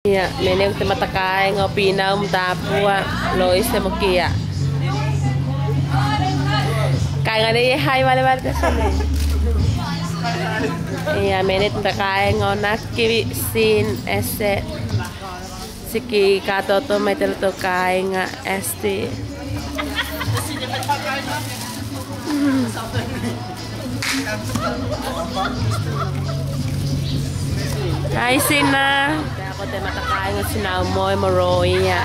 Iya, meneng te matakai ngopi naum tapua lois te mokia. Kai ngane ye hai wale te sone. Iya, meneng matakai ngonak kiwi sin ese siki kato to metel to kai nga esti. Hai Sina. Ako te matakai nga sinaumoy moroya.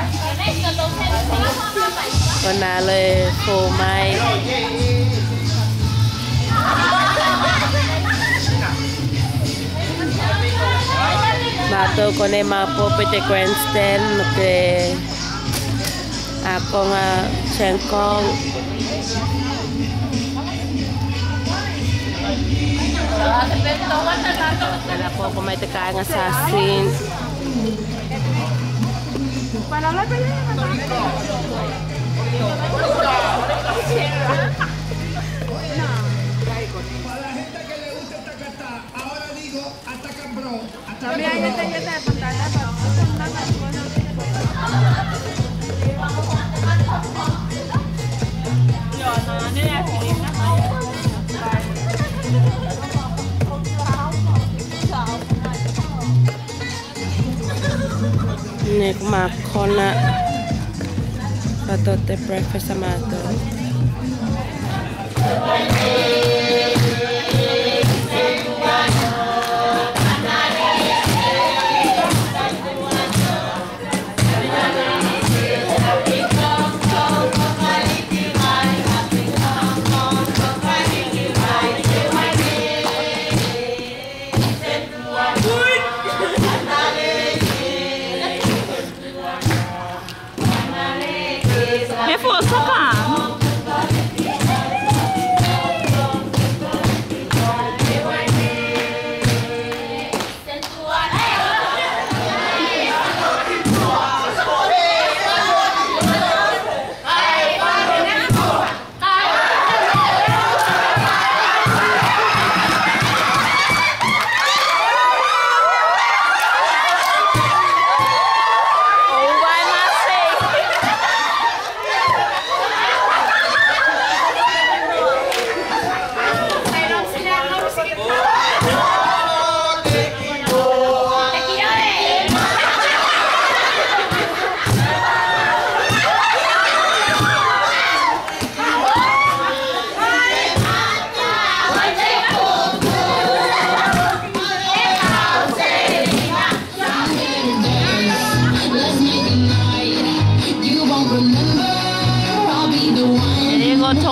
Konale fumay. Mato kone mapo pete kwensten te ako nga chengkong. Dala po ako may takay nga sasin. Nek makona patote breakfast amato.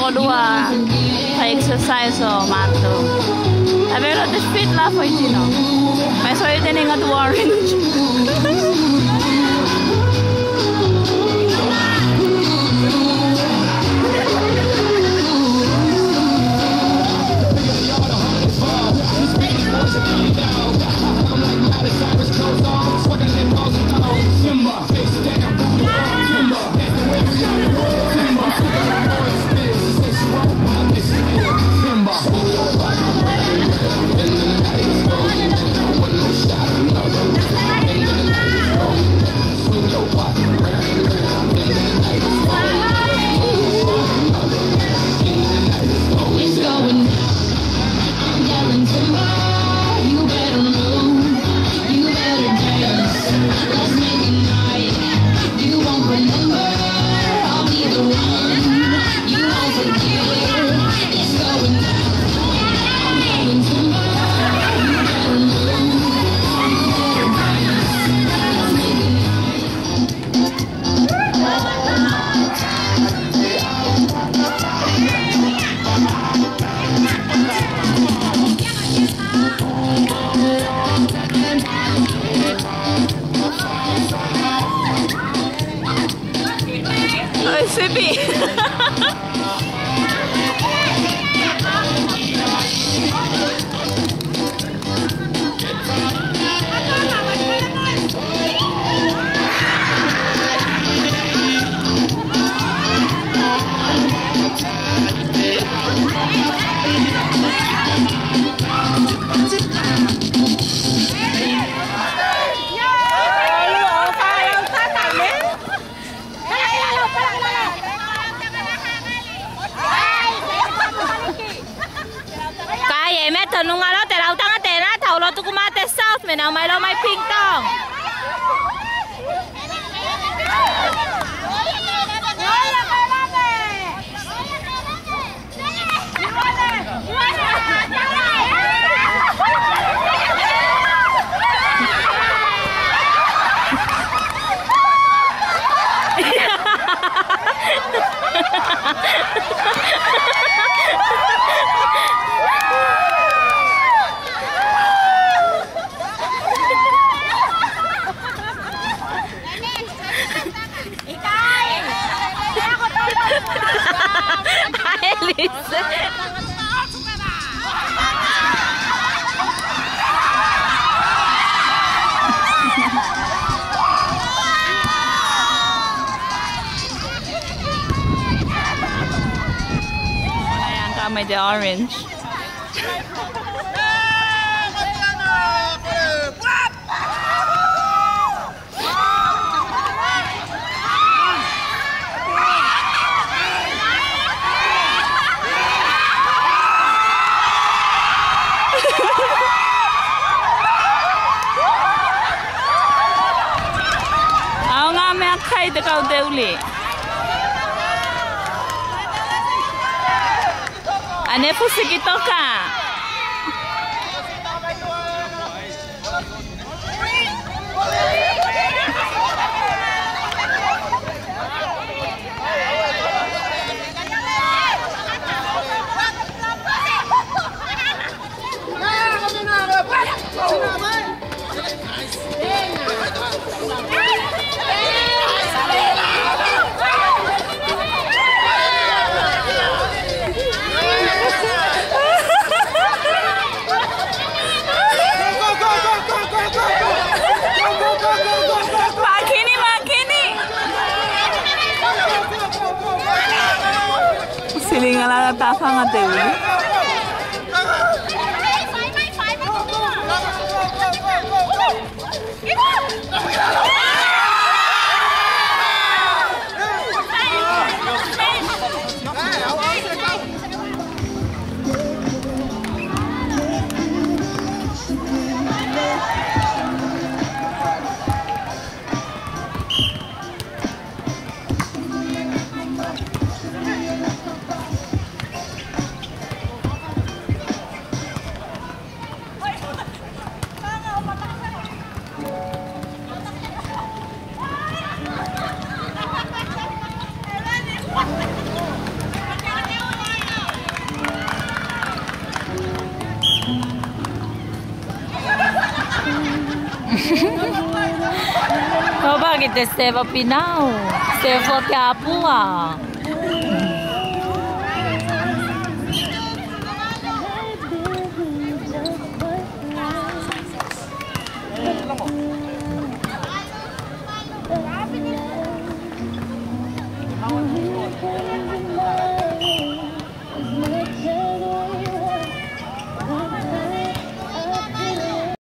Dua exercise mato. Tapi lo the fit lah for you know. Mas so itu nih nggak orange. Sippy. nào mày lo mày ping tong. May the orange. Ako nga may akay de kau deuli. Ane pusi gitu ka. Silingan lang nataka nga dewi. Kau bakit Steva Pinau? Steva Tiapua.